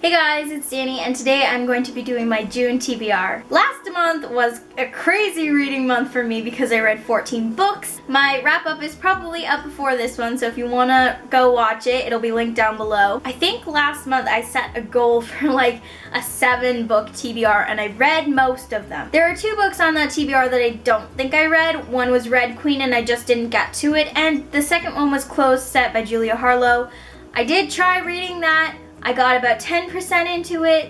Hey guys, it's Danny, and today I'm going to be doing my June TBR. Last month was a crazy reading month for me because I read 14 books. My wrap-up is probably up before this one, so if you want to go watch it, it'll be linked down below. I think last month I set a goal for like a 7-book TBR, and I read most of them. There are 2 books on that TBR that I don't think I read. One was Red Queen, and I just didn't get to it, and the second one was Closed Set by Julia Harlow. I did try reading that. I got about 10% into it,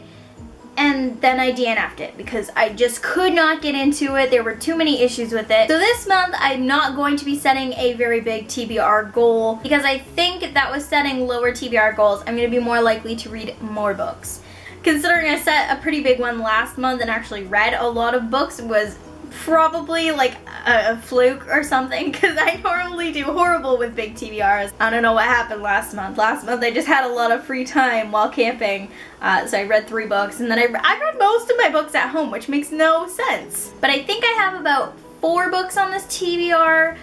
and then I DNF'd it because I just could not get into it. There were too many issues with it. So this month, I'm not going to be setting a very big TBR goal because I think that with setting lower TBR goals, I'm going to be more likely to read more books. Considering I set a pretty big one last month and actually read a lot of books, was probably like a fluke or something because I normally do horrible with big TBRs. I don't know what happened last month. Last month I just had a lot of free time while camping, so I read 3 books, and then I read most of my books at home, which makes no sense. But I think I have about 4 books on this TBR.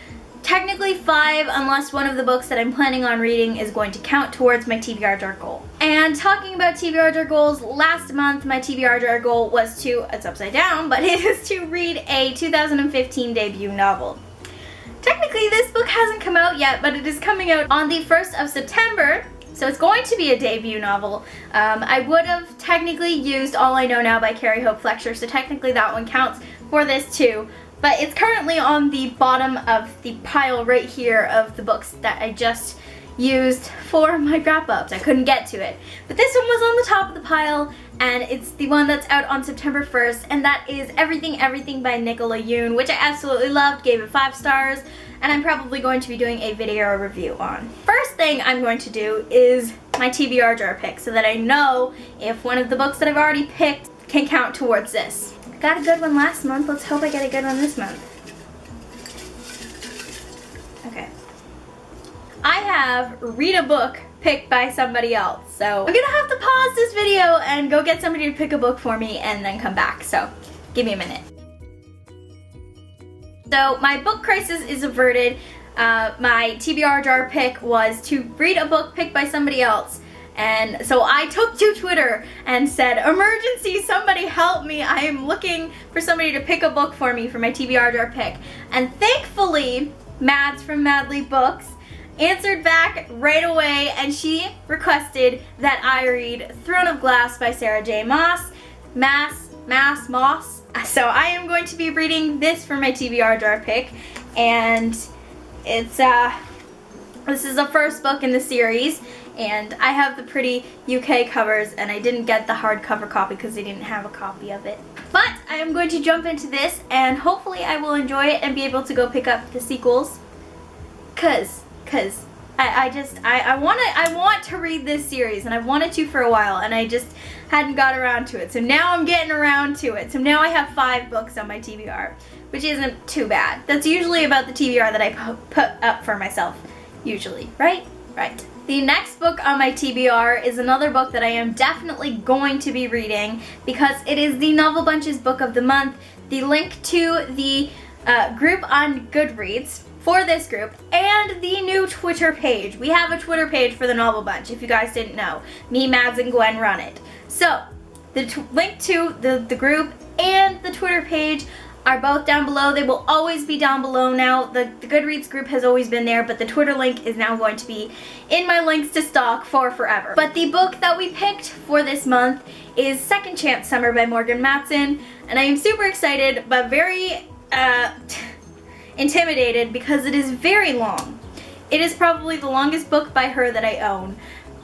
Technically 5, unless one of the books that I'm planning on reading is going to count towards my TBR Jar goal. And talking about TBR Jar goals, last month my TBR Jar goal was to, it's upside down, but it is to read a 2015 debut novel. Technically this book hasn't come out yet, but it is coming out on the 1st of September, so it's going to be a debut novel. I would have technically used All I Know Now by Carrie Hope Fletcher, so technically that one counts for this too. But it's currently on the bottom of the pile right here of the books that I just used for my wrap-ups. I couldn't get to it. But this one was on the top of the pile, and it's the one that's out on September 1st, and that is Everything by Nicola Yoon, which I absolutely loved, gave it 5 stars, and I'm probably going to be doing a video review on. First thing I'm going to do is my TBR Jar pick, so that I know if one of the books that I've already picked can count towards this. Got a good one last month. Let's hope I get a good one this month. Okay. I have read a book picked by somebody else. So I'm gonna have to pause this video and go get somebody to pick a book for me and then come back. So give me a minute. So my book crisis is averted. My TBR Jar pick was to read a book picked by somebody else. And so I took to Twitter and said, emergency, somebody help me. I am looking for somebody to pick a book for me for my TBR Jar pick. And thankfully, Mads from Madly Books answered back right away, and she requested that I read Throne of Glass by Sarah J. Maas. Moss. So I am going to be reading this for my TBR Jar pick, and it's this is the first book in the series. And I have the pretty UK covers, and I didn't get the hardcover copy because they didn't have a copy of it. But I am going to jump into this, and hopefully I will enjoy it and be able to go pick up the sequels. Cause I want to read this series, and I've wanted to for a while, and I just hadn't got around to it. So now I'm getting around to it. So now I have 5 books on my TBR, which isn't too bad. That's usually about the TBR that I put up for myself, usually, right? Right. The next book on my TBR is another book that I am definitely going to be reading because it is the Novel Bunches Book of the Month. The link to the group on Goodreads for this group and the new Twitter page. We have a Twitter page for the Novel Bunch, if you guys didn't know. Me, Mads, and Gwen run it. So the link to the group and the Twitter page are both down below. They will always be down below now. The Goodreads group has always been there, but the Twitter link is now going to be in my links to stalk for forever. But the book that we picked for this month is Second Chance Summer by Morgan Matson, and I am super excited but very intimidated because it is very long. It is probably the longest book by her that I own.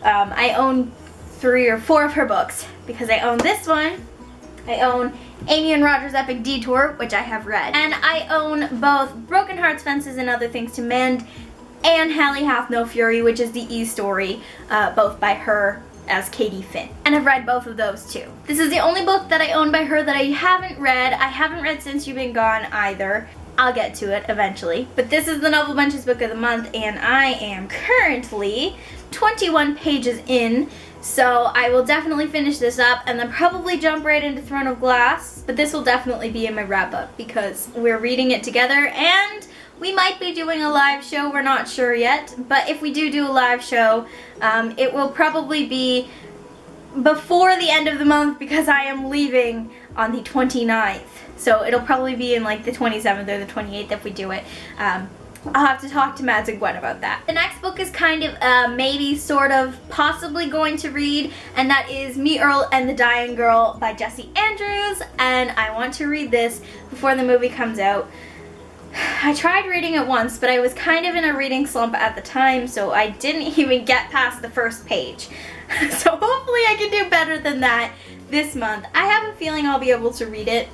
I own 3 or 4 of her books because I own this one, I own Amy and Roger's Epic Detour, which I have read, and I own both Broken Hearts, Fences, and Other Things to Mend, and Hallie Hath No Fury, which is the E-story, both by her as Katie Finn. And I've read both of those too. This is the only book that I own by her that I haven't read. I haven't read Since You've Been Gone either. I'll get to it eventually. But this is the Novel Bunches Book of the Month, and I am currently 21 pages in. So I will definitely finish this up and then probably jump right into Throne of Glass. But this will definitely be in my wrap-up because we're reading it together, and we might be doing a live show. We're not sure yet. But if we do a live show, it will probably be before the end of the month because I am leaving on the 29th. So it'll probably be in like the 27th or the 28th if we do it. I'll have to talk to Mads and Gwen about that. The next book is kind of maybe sort of possibly going to read, and that is Me, Earl, and the Dying Girl by Jessie Andrews, and I want to read this before the movie comes out. I tried reading it once, but I was kind of in a reading slump at the time, so I didn't even get past the first page. So hopefully I can do better than that this month. I have a feeling I'll be able to read it.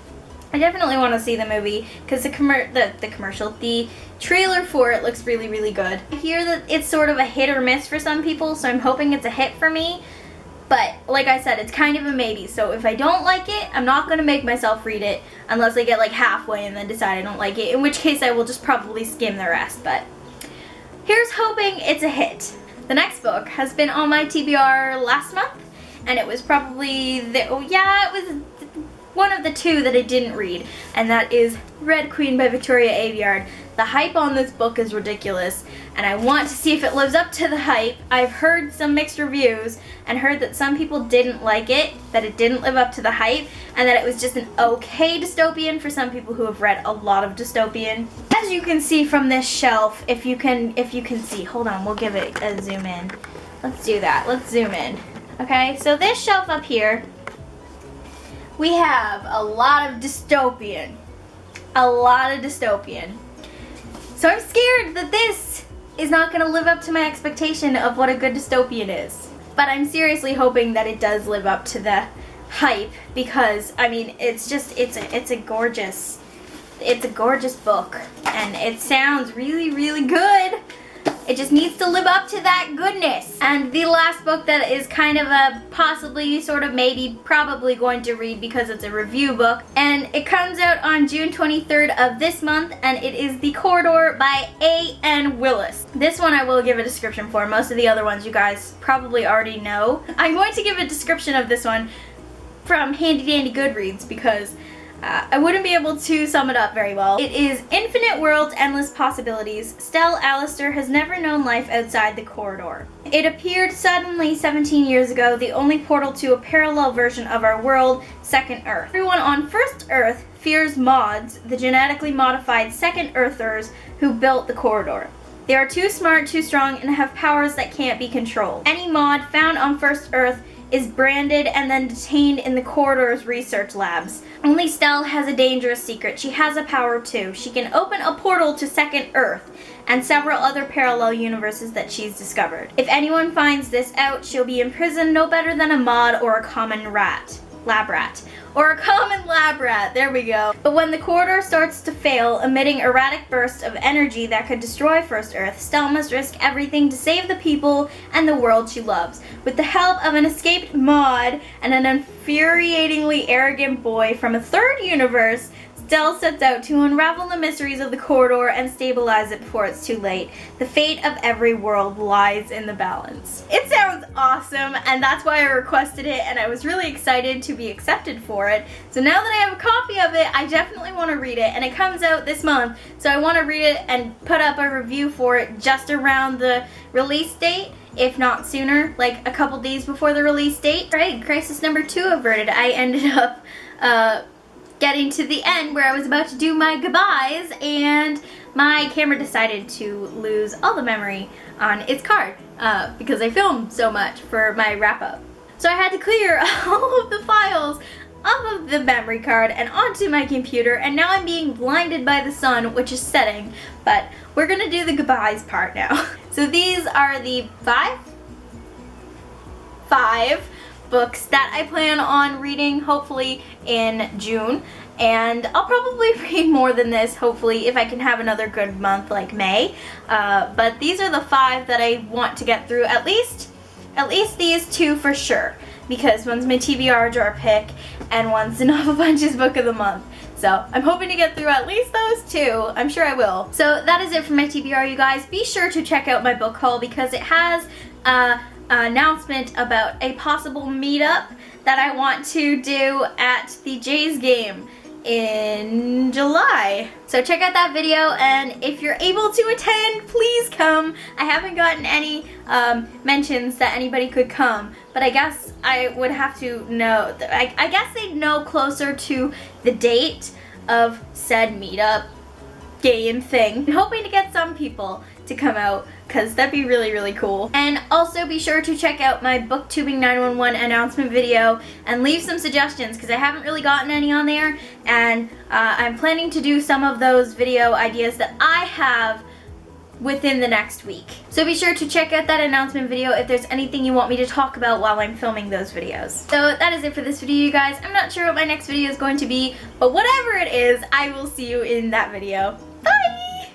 I definitely want to see the movie because the trailer for it looks really, really good. I hear that it's sort of a hit or miss for some people, so I'm hoping it's a hit for me. But like I said, it's kind of a maybe. So if I don't like it, I'm not going to make myself read it unless I get like halfway and then decide I don't like it, in which case I will just probably skim the rest. But here's hoping it's a hit. The next book has been on my TBR last month, and it was probably it was one of the two that I didn't read, and that is Red Queen by Victoria Aveyard. The hype on this book is ridiculous, and I want to see if it lives up to the hype. I've heard some mixed reviews and heard that some people didn't like it, that it didn't live up to the hype, and that it was just an okay dystopian for some people who have read a lot of dystopian. As you can see from this shelf, if you can see, hold on, we'll give it a zoom in. Let's do that. Let's zoom in. Okay, so this shelf up here, we have a lot of dystopian. A lot of dystopian. So I'm scared that this is not going to live up to my expectation of what a good dystopian is. But I'm seriously hoping that it does live up to the hype, because I mean it's a gorgeous book, and it sounds really, really good. It just needs to live up to that goodness. And the last book that is kind of a possibly, sort of, maybe, probably going to read because it's a review book. And it comes out on June 23rd of this month, and it is The Corridor by A.N. Willis. This one I will give a description for. Most of the other ones you guys probably already know. I'm going to give a description of this one from Handy Dandy Goodreads because I wouldn't be able to sum it up very well. It is infinite worlds, endless possibilities. Stell Alistair has never known life outside the corridor. It appeared suddenly 17 years ago, the only portal to a parallel version of our world, Second Earth. Everyone on First Earth fears mods, the genetically modified Second Earthers who built the corridor. They are too smart, too strong, and have powers that can't be controlled. Any mod found on First Earth is branded and then detained in the corridor's research labs. Only Stell has a dangerous secret. She has a power too. She can open a portal to Second Earth and several other parallel universes that she's discovered. If anyone finds this out, she'll be imprisoned no better than a mod or a common lab rat. Or a common lab rat, there we go. But when the corridor starts to fail, emitting erratic bursts of energy that could destroy First Earth, Stell must risk everything to save the people and the world she loves. With the help of an escaped mod and an infuriatingly arrogant boy from a third universe, Stell sets out to unravel the mysteries of the corridor and stabilize it before it's too late. The fate of every world lies in the balance. It sounds awesome, and that's why I requested it, and I was really excited to be accepted for it. So now that I have a copy of it, I definitely want to read it, and it comes out this month, so I want to read it and put up a review for it just around the release date, if not sooner, like a couple days before the release date. Right, crisis number 2 averted. I ended up getting to the end where I was about to do my goodbyes, and my camera decided to lose all the memory on its card because I filmed so much for my wrap-up. So I had to clear all of the files off of the memory card and onto my computer, and now I'm being blinded by the sun, which is setting, but we're gonna do the goodbyes part now. So these are the five books that I plan on reading, hopefully in June, and I'll probably read more than this, hopefully, if I can have another good month like May, but these are the 5 that I want to get through, at least these 2 for sure, because one's my TBR Jar pick and one's the Novel Bunches book of the month. So I'm hoping to get through at least those 2. I'm sure I will. So that is it for my TBR, you guys. Be sure to check out my book haul because it has announcement about a possible meetup that I want to do at the Jays game in July. So check out that video, and if you're able to attend, please come. I haven't gotten any mentions that anybody could come, but I guess I would have to know. I guess they'd know closer to the date of said meetup game thing. I'm hoping to get some people to come out, because that'd be really, really cool. And also be sure to check out my booktubing 911 announcement video and leave some suggestions, because I haven't really gotten any on there, and I'm planning to do some of those video ideas that I have within the next week. So be sure to check out that announcement video if there's anything you want me to talk about while I'm filming those videos. So that is it for this video, you guys. I'm not sure what my next video is going to be, but whatever it is, I will see you in that video.